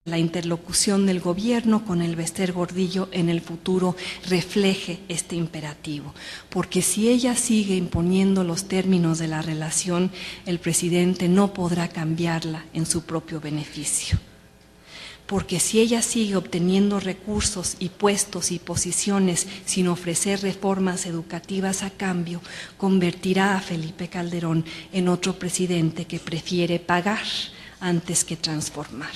la interlocución del gobierno con el Bester Gordillo en el futuro refleje este imperativo, porque si ella sigue imponiendo los términos de la relación, el presidente no podrá cambiarla en su propio beneficio. Porque si ella sigue obteniendo recursos y puestos y posiciones sin ofrecer reformas educativas a cambio, convertirá a Felipe Calderón en otro presidente que prefiere pagar antes que transformar.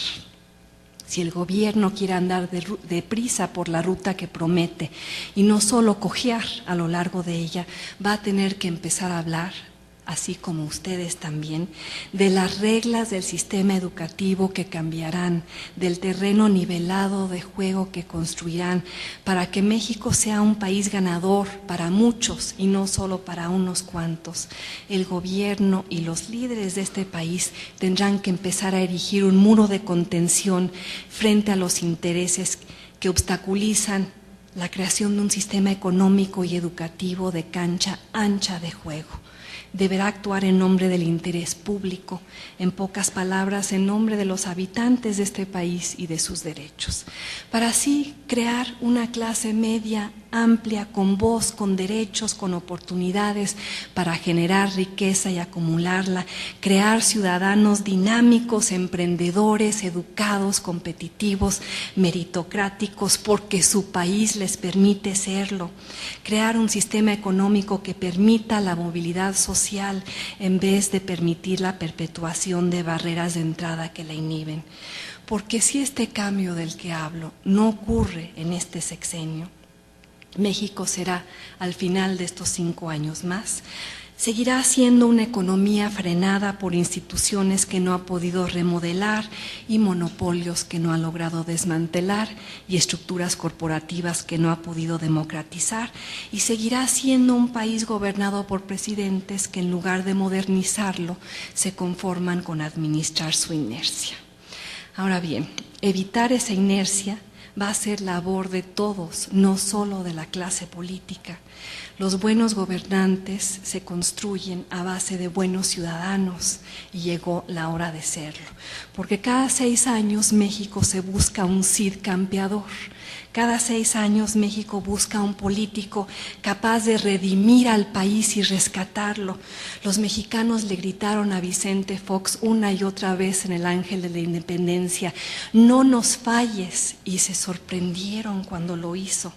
Si el gobierno quiere andar deprisa por la ruta que promete y no solo cojear a lo largo de ella, va a tener que empezar a hablar, así como ustedes también, de las reglas del sistema educativo que cambiarán, del terreno nivelado de juego que construirán, para que México sea un país ganador para muchos y no solo para unos cuantos. El gobierno y los líderes de este país tendrán que empezar a erigir un muro de contención frente a los intereses que obstaculizan la creación de un sistema económico y educativo de cancha ancha de juego. Deberá actuar en nombre del interés público, en pocas palabras, en nombre de los habitantes de este país y de sus derechos, para así crear una clase media amplia, con voz, con derechos, con oportunidades para generar riqueza y acumularla, crear ciudadanos dinámicos, emprendedores, educados, competitivos, meritocráticos, porque su país les permite serlo, crear un sistema económico que permita la movilidad social en vez de permitir la perpetuación de barreras de entrada que la inhiben. Porque si este cambio del que hablo no ocurre en este sexenio, México será, al final de estos 5 años más, seguirá siendo una economía frenada por instituciones que no ha podido remodelar y monopolios que no ha logrado desmantelar y estructuras corporativas que no ha podido democratizar, y seguirá siendo un país gobernado por presidentes que en lugar de modernizarlo se conforman con administrar su inercia. Ahora bien, evitar esa inercia va a ser labor de todos, no solo de la clase política. Los buenos gobernantes se construyen a base de buenos ciudadanos y llegó la hora de serlo, porque cada 6 años México se busca un Cid campeador. Cada 6 años México busca un político capaz de redimir al país y rescatarlo. Los mexicanos le gritaron a Vicente Fox una y otra vez en el Ángel de la Independencia: no nos falles, y se sorprendieron cuando lo hizo.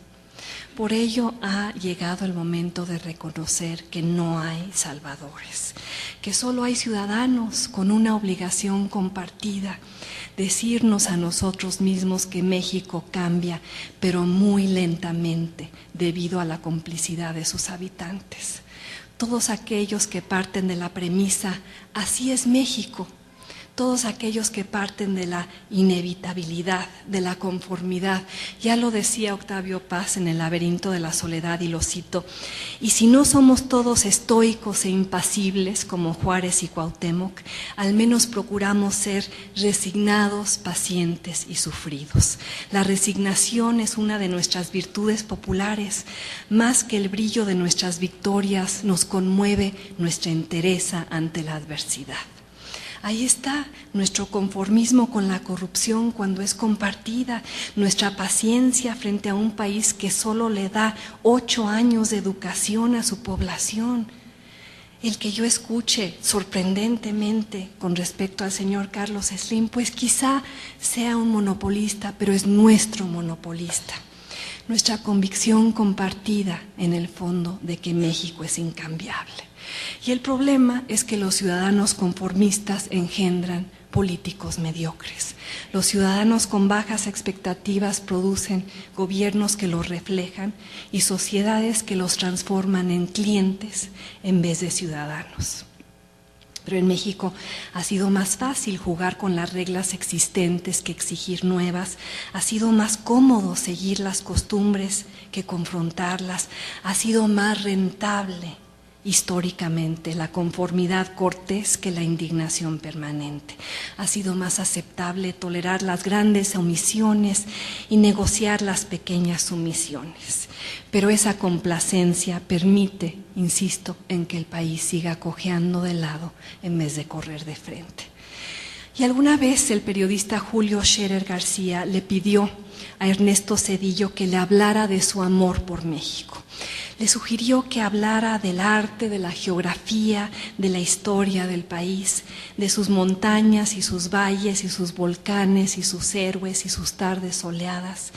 Por ello ha llegado el momento de reconocer que no hay salvadores, que solo hay ciudadanos con una obligación compartida: decirnos a nosotros mismos que México cambia, pero muy lentamente, debido a la complicidad de sus habitantes. Todos aquellos que parten de la premisa «así es México», todos aquellos que parten de la inevitabilidad, de la conformidad. Ya lo decía Octavio Paz en El laberinto de la soledad, y lo cito: y si no somos todos estoicos e impasibles como Juárez y Cuauhtémoc, al menos procuramos ser resignados, pacientes y sufridos. La resignación es una de nuestras virtudes populares. Más que el brillo de nuestras victorias, nos conmueve nuestra entereza ante la adversidad. Ahí está nuestro conformismo con la corrupción cuando es compartida, nuestra paciencia frente a un país que solo le da 8 años de educación a su población. El que yo escuche sorprendentemente con respecto al señor Carlos Slim, pues quizá sea un monopolista, pero es nuestro monopolista. Nuestra convicción compartida en el fondo de que México es incambiable. Y el problema es que los ciudadanos conformistas engendran políticos mediocres. Los ciudadanos con bajas expectativas producen gobiernos que los reflejan y sociedades que los transforman en clientes en vez de ciudadanos. Pero en México ha sido más fácil jugar con las reglas existentes que exigir nuevas, ha sido más cómodo seguir las costumbres que confrontarlas, ha sido más rentable históricamente la conformidad cortés que la indignación permanente. Ha sido más aceptable tolerar las grandes omisiones y negociar las pequeñas sumisiones. Pero esa complacencia permite, insisto, en que el país siga cojeando de lado en vez de correr de frente. Y alguna vez el periodista Julio Scherer García le pidió a Ernesto Zedillo que le hablara de su amor por México. Le sugirió que hablara del arte, de la geografía, de la historia del país, de sus montañas y sus valles y sus volcanes y sus héroes y sus tardes soleadas.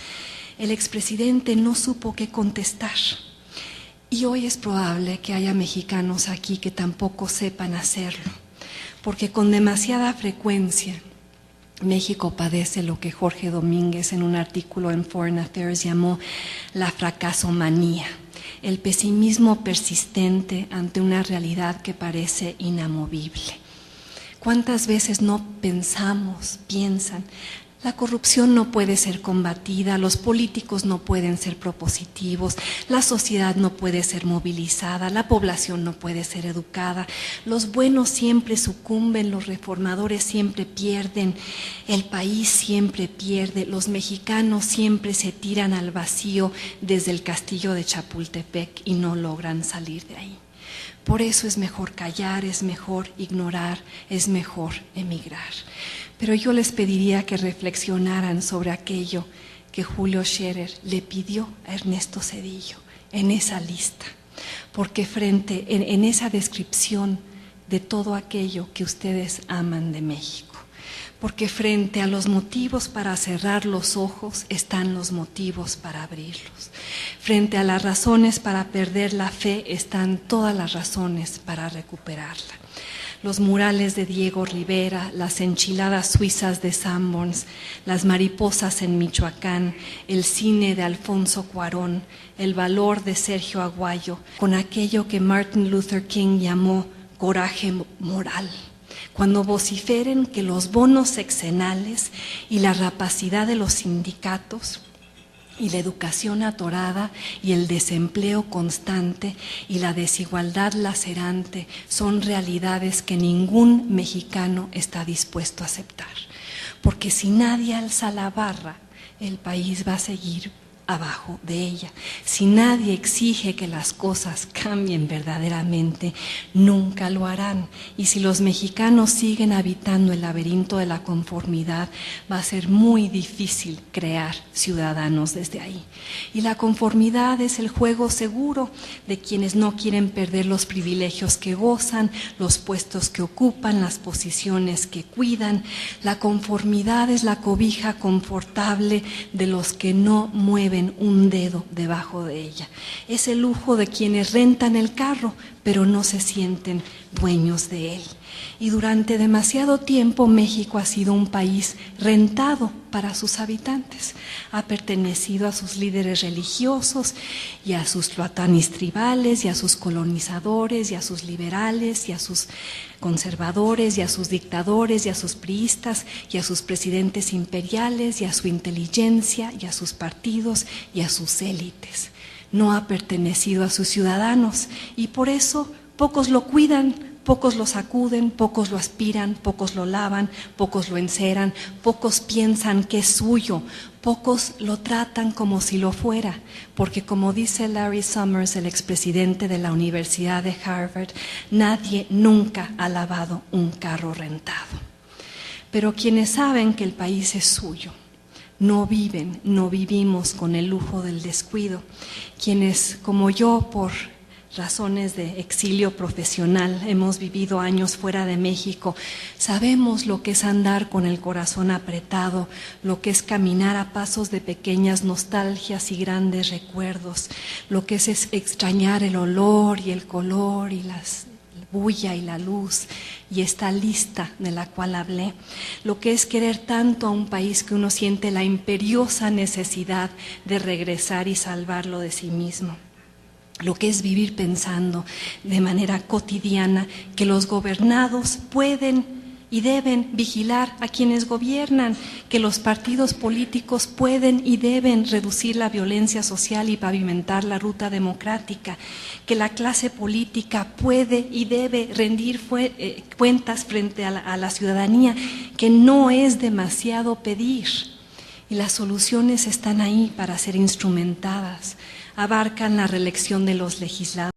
El expresidente no supo qué contestar. Y hoy es probable que haya mexicanos aquí que tampoco sepan hacerlo, porque con demasiada frecuencia México padece lo que Jorge Domínguez en un artículo en Foreign Affairs llamó la fracasomanía, el pesimismo persistente ante una realidad que parece inamovible. ¿Cuántas veces no piensan? La corrupción no puede ser combatida, los políticos no pueden ser propositivos, la sociedad no puede ser movilizada, la población no puede ser educada, los buenos siempre sucumben, los reformadores siempre pierden, el país siempre pierde, los mexicanos siempre se tiran al vacío desde el castillo de Chapultepec y no logran salir de ahí. Por eso es mejor callar, es mejor ignorar, es mejor emigrar. Pero yo les pediría que reflexionaran sobre aquello que Julio Scherer le pidió a Ernesto Zedillo en esa lista, porque en esa descripción de todo aquello que ustedes aman de México, porque frente a los motivos para cerrar los ojos están los motivos para abrirlos, frente a las razones para perder la fe están todas las razones para recuperarla. Los murales de Diego Rivera, las enchiladas suizas de Sanborns, las mariposas en Michoacán, el cine de Alfonso Cuarón, el valor de Sergio Aguayo, con aquello que Martin Luther King llamó coraje moral. Cuando vociferen que los bonos sexenales y la rapacidad de los sindicatos y la educación atorada y el desempleo constante y la desigualdad lacerante son realidades que ningún mexicano está dispuesto a aceptar. Porque si nadie alza la barra, el país va a seguir abajo de ella. Si nadie exige que las cosas cambien verdaderamente, nunca lo harán. Y si los mexicanos siguen habitando el laberinto de la conformidad, va a ser muy difícil crear ciudadanos desde ahí. Y la conformidad es el juego seguro de quienes no quieren perder los privilegios que gozan, los puestos que ocupan, las posiciones que cuidan. La conformidad es la cobija confortable de los que no mueven un dedo debajo de ella. Es el lujo de quienes rentan el carro, pero no se sienten dueños de él. Y durante demasiado tiempo México ha sido un país rentado para sus habitantes. Ha pertenecido a sus líderes religiosos y a sus tlatoanis tribales y a sus colonizadores y a sus liberales y a sus conservadores y a sus dictadores y a sus priistas y a sus presidentes imperiales y a su inteligencia y a sus partidos y a sus élites. No ha pertenecido a sus ciudadanos y por eso pocos lo cuidan, pocos lo sacuden, pocos lo aspiran, pocos lo lavan, pocos lo enceran, pocos piensan que es suyo, pocos lo tratan como si lo fuera, porque como dice Larry Summers, el expresidente de la Universidad de Harvard, nadie nunca ha lavado un carro rentado. Pero quienes saben que el país es suyo, no vivimos con el lujo del descuido. Quienes, como yo, por razones de exilio profesional, hemos vivido años fuera de México, sabemos lo que es andar con el corazón apretado, lo que es caminar a pasos de pequeñas nostalgias y grandes recuerdos, lo que es extrañar el olor y el color y la bulla y la luz y esta lista de la cual hablé, lo que es querer tanto a un país que uno siente la imperiosa necesidad de regresar y salvarlo de sí mismo. Lo que es vivir pensando de manera cotidiana que los gobernados pueden y deben vigilar a quienes gobiernan, que los partidos políticos pueden y deben reducir la violencia social y pavimentar la ruta democrática, que la clase política puede y debe rendir cuentas frente a la ciudadanía, que no es demasiado pedir. Y las soluciones están ahí para ser instrumentadas. Abarcan la reelección de los legisladores.